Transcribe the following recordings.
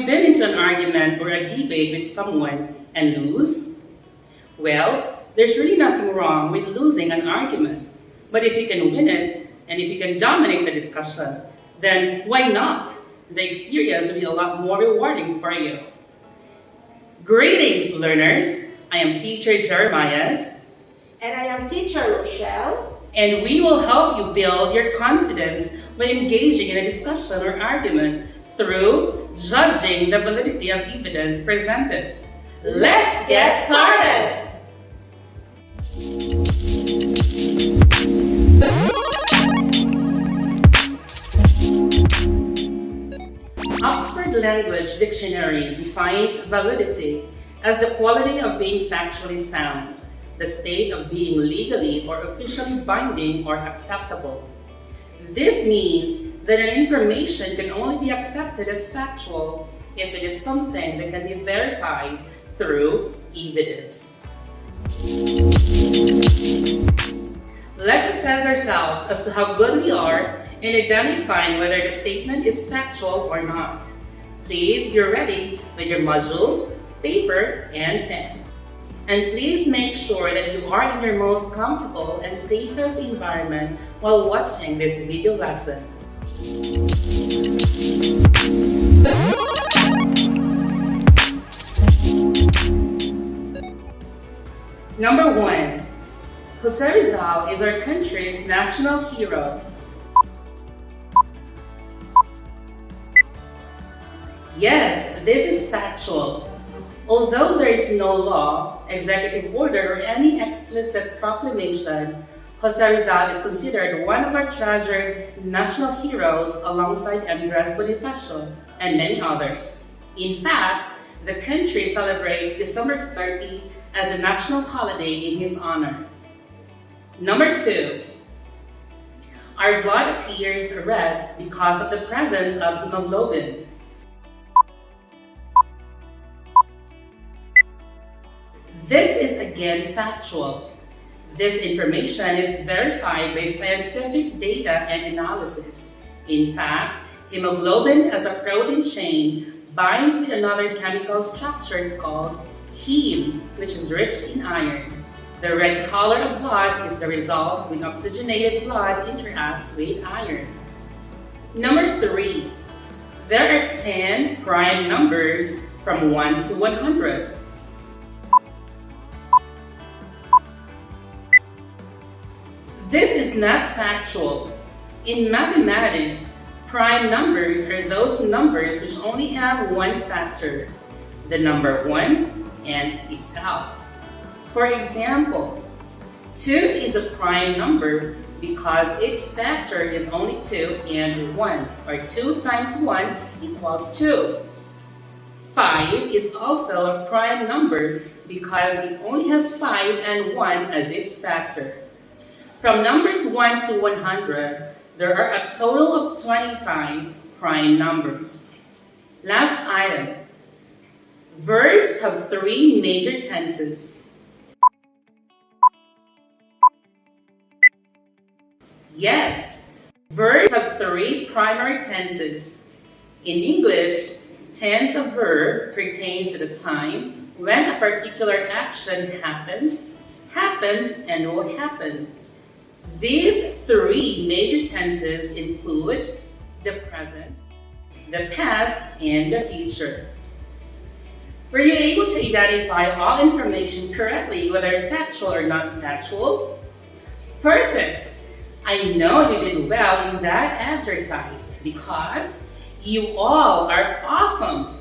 you been into an argument or a debate with someone and lose? Well, there's really nothing wrong with losing an argument. But if you can win it, and if you can dominate the discussion, then why not? The experience will be a lot more rewarding for you. Greetings, learners! I am Teacher Jeremiah. And I am Teacher Rochelle. And we will help you build your confidence when engaging in a discussion or argument through judging the validity of evidence presented. Let's get started! Oxford Language Dictionary defines validity as the quality of being factually sound, the state of being legally or officially binding or acceptable. This means that an information can only be accepted as factual if it is something that can be verified through evidence. Let's assess ourselves as to how good we are in identifying whether the statement is factual or not. Please be ready with your module, paper, and pen. And please make sure that you are in your most comfortable and safest environment while watching this video lesson. Number 1. Jose Rizal is our country's national hero. Yes, this is factual. Although there is no law, executive order, or any explicit proclamation, Jose Rizal is considered one of our treasured national heroes alongside Andres Bonifacio and many others. In fact, the country celebrates December 30 as a national holiday in his honor. Number 2. Our blood appears red because of the presence of hemoglobin. This is again factual. This information is verified by scientific data and analysis. In fact, hemoglobin as a protein chain binds with another chemical structure called heme, which is rich in iron. The red color of blood is the result when oxygenated blood interacts with iron. Number 3. There are 10 prime numbers from 1 to 100. This is not factual. In mathematics, prime numbers are those numbers which only have one factor, the number 1 and itself. For example, 2 is a prime number because its factor is only 2 and 1, or 2 times 1 equals 2. 5 is also a prime number because it only has 5 and 1 as its factor. From numbers 1 to 100, there are a total of 25 prime numbers. Last item. Verbs have 3 major tenses. Yes, verbs have 3 primary tenses. In English, tense of verb pertains to the time when a particular action happens, happened, and will happen. These 3 major tenses include the present, the past, and the future. Were you able to identify all information correctly, whether factual or not factual? Perfect! I know you did well in that exercise because you all are awesome!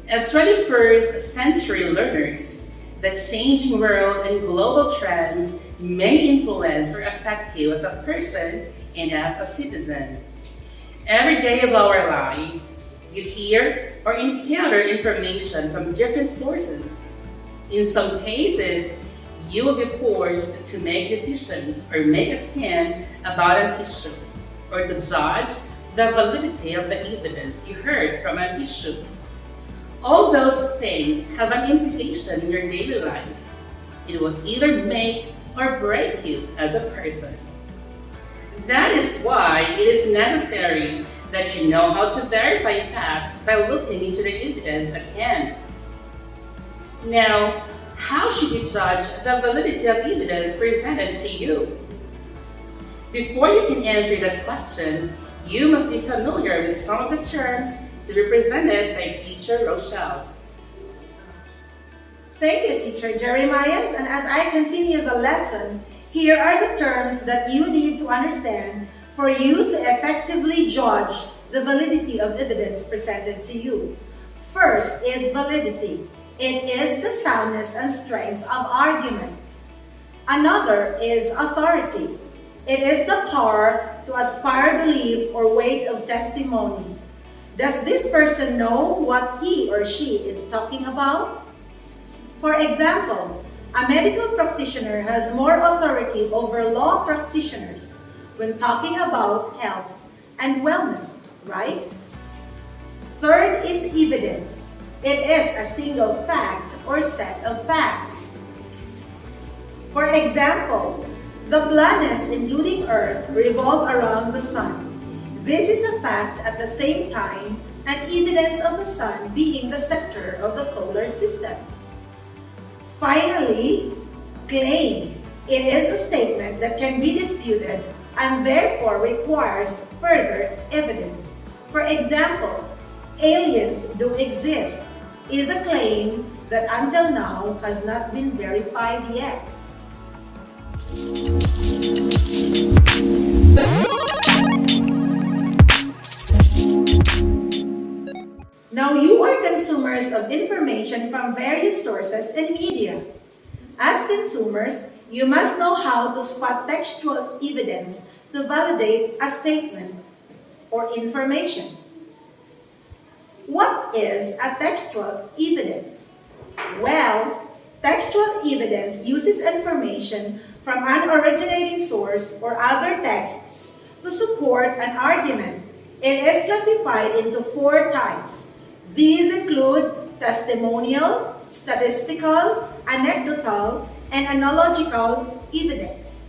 As 21st century learners, the changing world and global trends may influence or affect you as a person and as a citizen. Every day of our lives, you hear or encounter information from different sources. In some cases, you will be forced to make decisions or make a stand about an issue, or to judge the validity of the evidence you heard from an issue. All those things have an implication in your daily life. It will either make or break you as a person. That is why it is necessary that you know how to verify facts by looking into the evidence at hand. Now, how should you judge the validity of evidence presented to you? Before you can answer that question, you must be familiar with some of the terms to be presented by Teacher Rochelle. Thank you, Teacher Jeremiah. And as I continue the lesson, here are the terms that you need to understand for you to effectively judge the validity of evidence presented to you. First is validity. It is the soundness and strength of argument. Another is authority. It is the power to aspire belief or weight of testimony. Does this person know what he or she is talking about? For example, a medical practitioner has more authority over law practitioners when talking about health and wellness, right? Third is evidence. It is a single fact or set of facts. For example, the planets, including Earth, revolve around the Sun. This is a fact at the same time and evidence of the Sun being the center of the solar system. Finally, claim. It is a statement that can be disputed and therefore requires further evidence. For example, aliens do exist is a claim that until now has not been verified yet. Now you are consumers of information from various sources and media. As consumers, you must know how to spot textual evidence to validate a statement or information. What is a textual evidence? Well, textual evidence uses information from an originating source or other texts to support an argument. It is classified into 4 types. These include testimonial, statistical, anecdotal, and analogical evidence.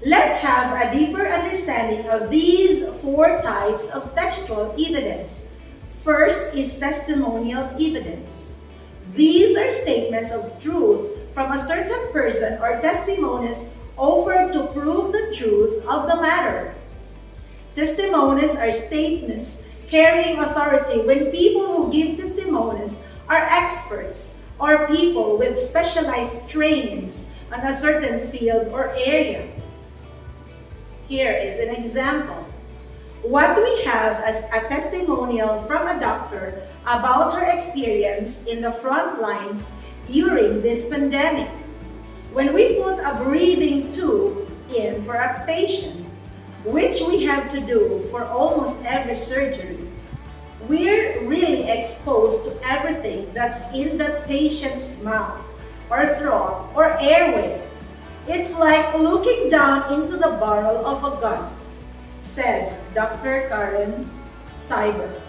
Let's have a deeper understanding of these 4 types of textual evidence. First is testimonial evidence. These are statements of truth from a certain person or testimonies offered to prove the truth of the matter. Testimonies are statements carrying authority when people who give testimonies are experts or people with specialized trainings on a certain field or area. Here is an example. What we have as a testimonial from a doctor about her experience in the front lines during this pandemic. When we put a breathing tube in for a patient, which we have to do for almost every surgery, we're really exposed to everything that's in that patient's mouth or throat or airway. It's like looking down into the barrel of a gun, says Dr. Karen Cyber.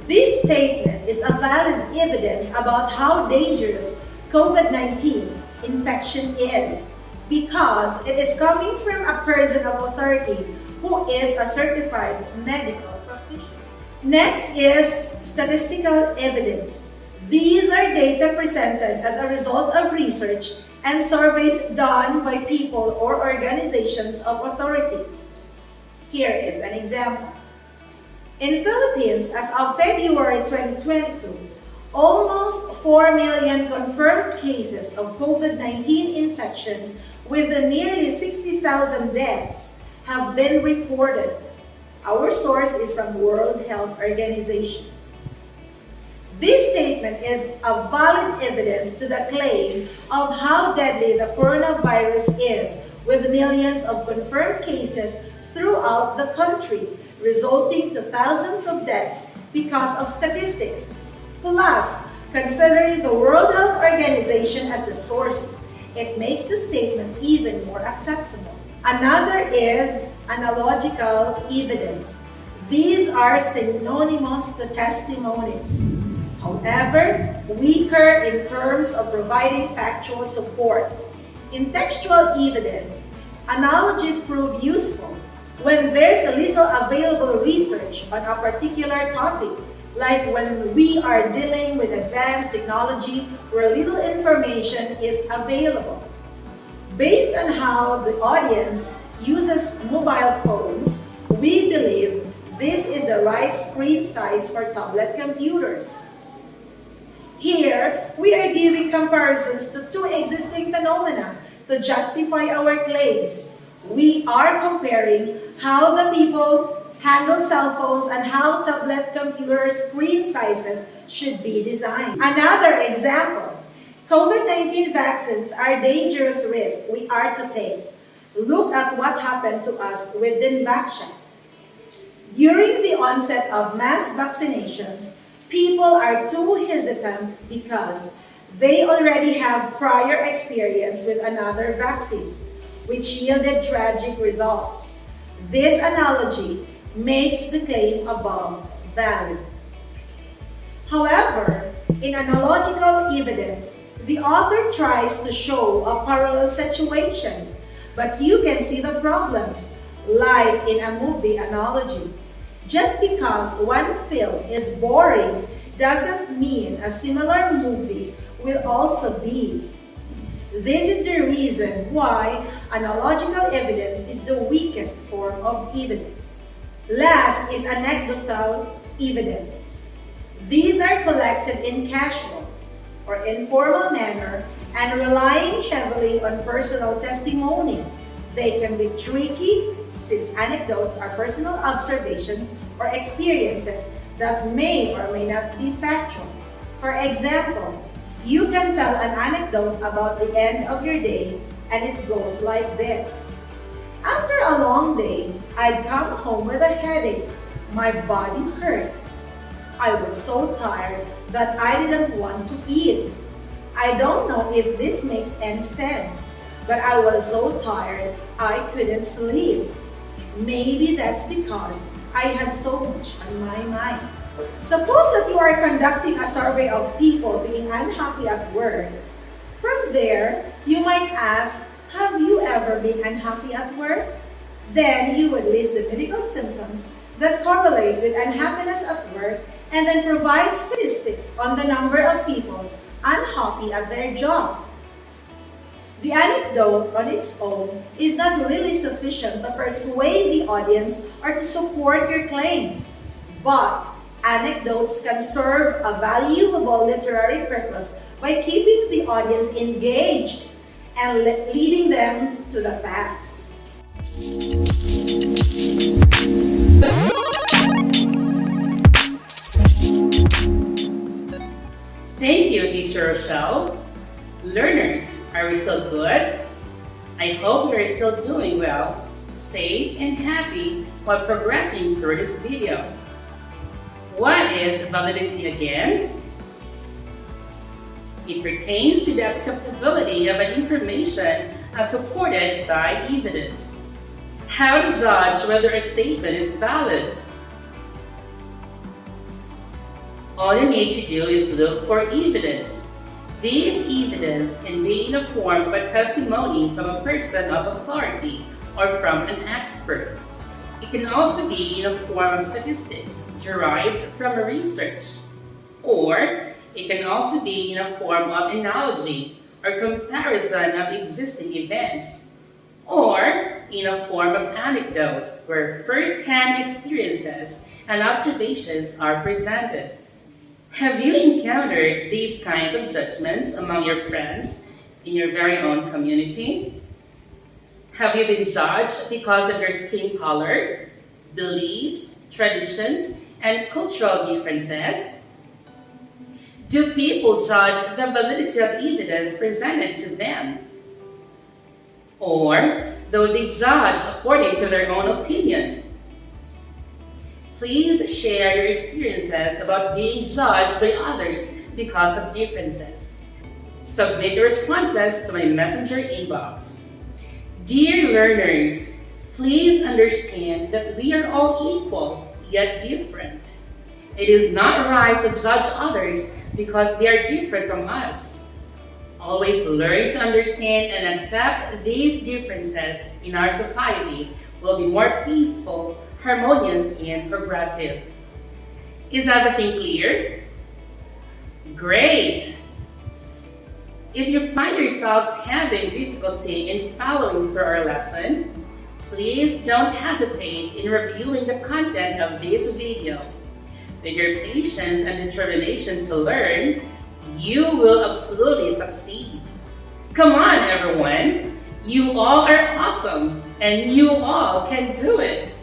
This statement is a valid evidence about how dangerous COVID-19 infection is because it is coming from a person of authority who is a certified medical practitioner. Next is statistical evidence. These are data presented as a result of research and surveys done by people or organizations of authority. Here is an example. In Philippines, as of February 2022, almost 4 million confirmed cases of COVID-19 infection with nearly 60,000 deaths have been reported. Our source is from World Health Organization. This statement is a valid evidence to the claim of how deadly the coronavirus is, with millions of confirmed cases throughout the country, resulting to thousands of deaths because of statistics. Plus, considering the World Health Organization as the source, it makes the statement even more acceptable. Another is analogical evidence. These are synonymous to testimonies. However, weaker in terms of providing factual support. In textual evidence, analogies prove useful When there's a little available research on a particular topic, like when we are dealing with advanced technology where little information is available. Based on how the audience uses mobile phones, we believe this is the right screen size for tablet computers. Here, we are giving comparisons to two existing phenomena to justify our claims. We are comparing how the people handle cell phones and how tablet computer screen sizes should be designed. Another example, COVID-19 vaccines are dangerous risks we are to take. Look at what happened to us with Dinvaction. During the onset of mass vaccinations, people are too hesitant because they already have prior experience with another vaccine, which yielded tragic results. This analogy makes the claim above valid. However, in analogical evidence, the author tries to show a parallel situation, but you can see the problems, like in a movie analogy. Just because one film is boring doesn't mean a similar movie will also be. This is the reason why analogical evidence is the weakest form of evidence. Last is anecdotal evidence. These are collected in casual or informal manner and relying heavily on personal testimony. They can be tricky since anecdotes are personal observations or experiences that may or may not be factual. For example, you can tell an anecdote about the end of your day and it goes like this. After a long day, I'd come home with a headache. My body hurt. I was so tired that I didn't want to eat. I don't know if this makes any sense, but I was so tired I couldn't sleep. Maybe that's because I had so much on my mind. Suppose that you are conducting a survey of people being unhappy at work. From there, you might ask, have you ever been unhappy at work? Then you would list the medical symptoms that correlate with unhappiness at work and then provide statistics on the number of people unhappy at their job. The anecdote on its own is not really sufficient to persuade the audience or to support your claims, but anecdotes can serve a valuable literary purpose by keeping the audience engaged and leading them to the facts. Thank you, Teacher Rochelle. Learners, are we still good? I hope you are still doing well, safe, and happy while progressing through this video. What is validity again? It pertains to the acceptability of an information as supported by evidence. How to judge whether a statement is valid? All you need to do is look for evidence. This evidence can be in the form of a testimony from a person of authority or from an expert. It can also be in the form of statistics derived from research, or it can also be in the form of analogy or comparison of existing events, or in a form of anecdotes where first-hand experiences and observations are presented. Have you encountered these kinds of judgments among your friends in your very own community? Have you been judged because of your skin color, beliefs, traditions, and cultural differences? Do people judge the validity of evidence presented to them? Or do they judge according to their own opinion? Please share your experiences about being judged by others because of differences. Submit your responses to my messenger inbox. Dear learners, please understand that we are all equal, yet different. It is not right to judge others because they are different from us. Always learn to understand and accept these differences in our society will be more peaceful, harmonious, and progressive. Is everything clear? Great! If you find yourselves having difficulty in following through our lesson, please don't hesitate in reviewing the content of this video. With your patience and determination to learn, you will absolutely succeed. Come on, everyone! You all are awesome, and you all can do it!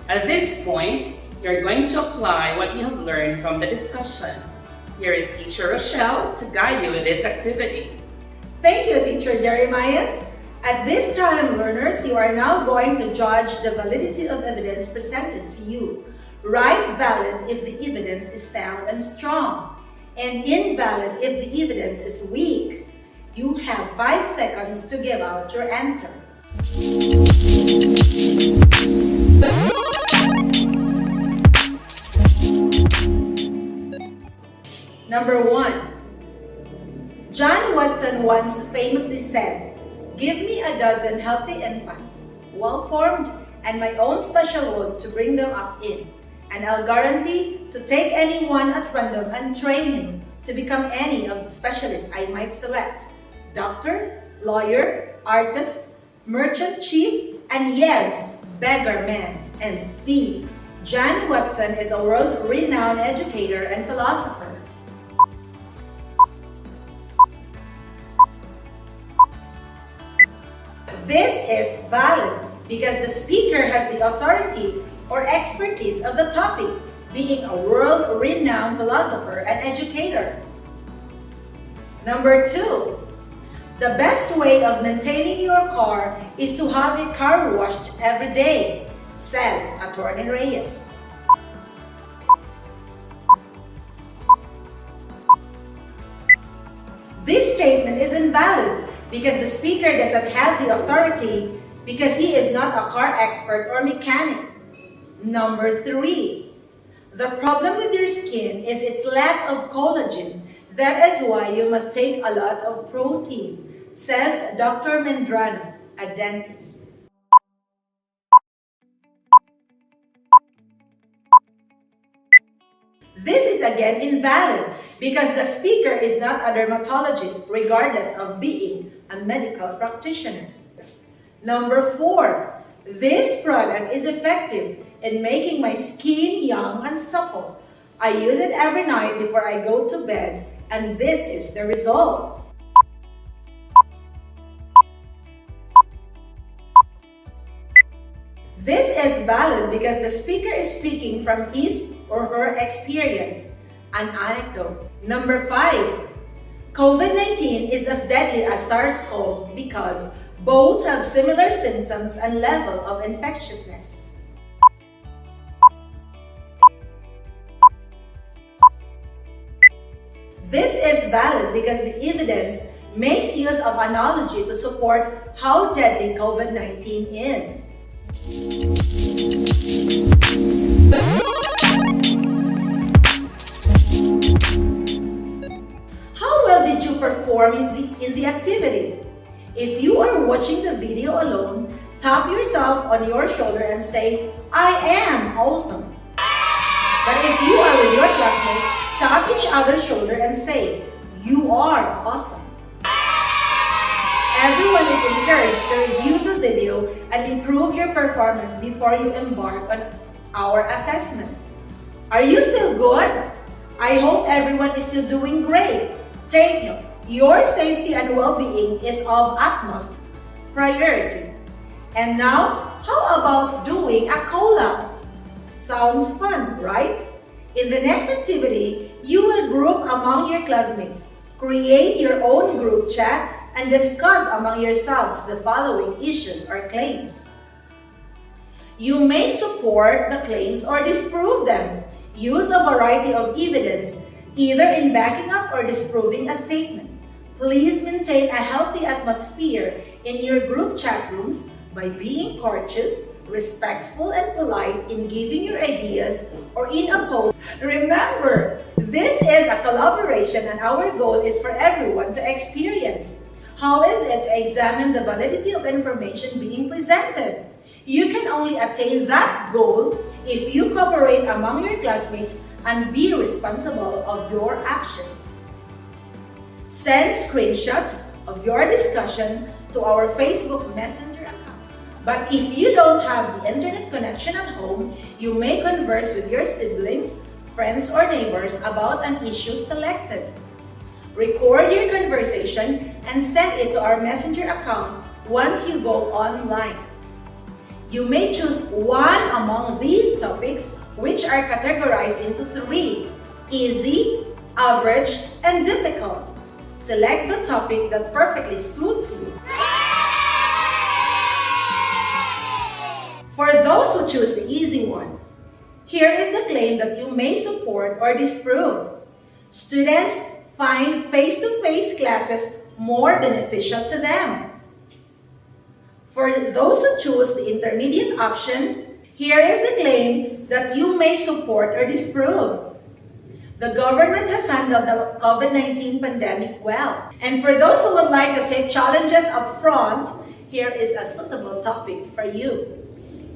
At this point, you're going to apply what you have learned from the discussion. Here is Teacher Rochelle to guide you with this activity. Thank you, Teacher Jeremias. At this time, learners, you are now going to judge the validity of evidence presented to you. Write valid if the evidence is sound and strong, and invalid if the evidence is weak. You have 5 seconds to give out your answer. Number 1. John Watson once famously said, "Give me a dozen healthy infants, well-formed, and my own special world to bring them up in, and I'll guarantee to take anyone at random and train him to become any of the specialists I might select. Doctor, lawyer, artist, merchant chief, and yes, beggar man and thief." John Watson is a world-renowned educator and philosopher. This is valid because the speaker has the authority or expertise of the topic, being a world-renowned philosopher and educator. Number 2. The best way of maintaining your car is to have it car washed every day, says Attorney Reyes. This statement is invalid because the speaker doesn't have the authority because he is not a car expert or mechanic. Number 3. The problem with your skin is its lack of collagen. That is why you must take a lot of protein, says Dr. Mendrano, a dentist. This is again invalid because the speaker is not a dermatologist regardless of being a medical practitioner. Number 4. This product is effective in making my skin young and supple. I use it every night before I go to bed, and this is the result. This is valid because the speaker is speaking from his or her experience. An anecdote. Number 5. COVID-19 is as deadly as SARS-CoV because both have similar symptoms and level of infectiousness. This is valid because the evidence makes use of analogy to support how deadly COVID-19 is. How well did you perform in the activity? If you are watching the video alone, tap yourself on your shoulder and say, "I am awesome." But if you are with your classmate, tap each other's shoulder and say, "You are awesome." Everyone is encouraged to review the video and improve your performance before you embark on our assessment. Are you still good? I hope everyone is still doing great. Take note, your safety and well-being is of utmost priority. And now, how about doing a collab? Sounds fun, right? In the next activity, you will group among your classmates, create your own group chat, and discuss among yourselves the following issues or claims. You may support the claims or disprove them. Use a variety of evidence, either in backing up or disproving a statement. Please maintain a healthy atmosphere in your group chat rooms by being courteous, respectful, and polite in giving your ideas or in opposing. Remember, This is a collaboration and our goal is for everyone to experience. How is it to examine the validity of information being presented? You can only attain that goal if you cooperate among your classmates and be responsible of your actions. Send screenshots of your discussion to our Facebook Messenger account. But if you don't have the internet connection at home, you may converse with your siblings, friends, or neighbors about an issue selected. Record your conversation and send it to our Messenger account once you go online. You may choose one among these topics, which are categorized into 3: easy, average, and difficult. Select the topic that perfectly suits you. For those who choose the easy one, here is the claim that you may support or disprove. Students find face-to-face classes more beneficial to them. For those who choose the intermediate option, here is the claim that you may support or disprove. The government has handled the COVID-19 pandemic well. And for those who would like to take challenges up front, here is a suitable topic for you.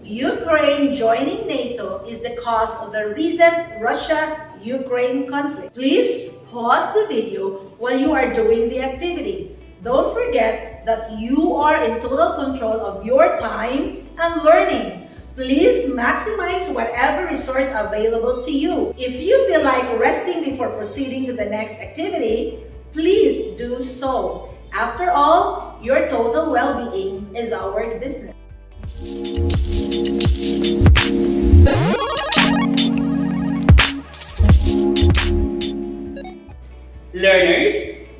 Ukraine joining NATO is the cause of the recent Russia-Ukraine conflict. Please pause the video while you are doing the activity. Don't forget that you are in total control of your time and learning. Please maximize whatever resource available to you. If you feel like resting before proceeding to the next activity, please do so. After all, your total well-being is our business. Learners,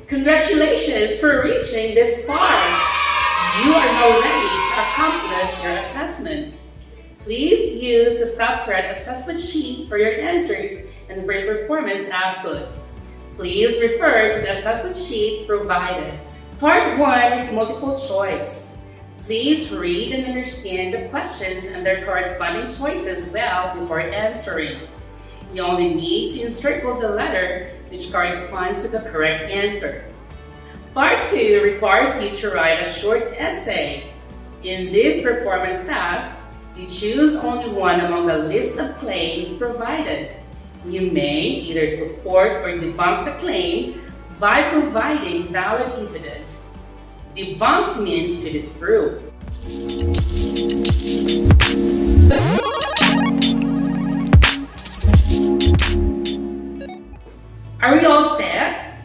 congratulations for reaching this far. You are now ready to accomplish your assessment. Please use the separate assessment sheet for your answers and for your performance output. Please refer to the assessment sheet provided. Part 1 is multiple choice. Please read and understand the questions and their corresponding choices well before answering. You only need to encircle the letter which corresponds to the correct answer. Part 2 requires you to write a short essay. In this performance task, you choose only one among the list of claims provided. You may either support or debunk the claim by providing valid evidence. Debunk means to disprove. Are we all set?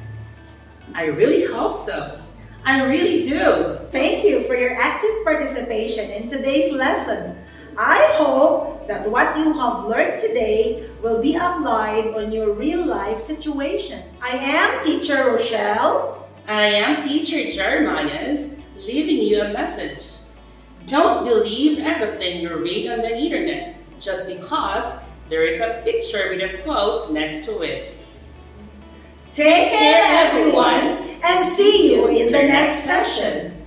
I really hope so. I really do. Thank you for your active participation in today's lesson. I hope that what you have learned today will be applied on your real-life situation. I am Teacher Rochelle. I am Teacher Jeremiah's, leaving you a message. Don't believe everything you read on the internet just because there is a picture with a quote next to it. Take care, everyone, and see you in the next session.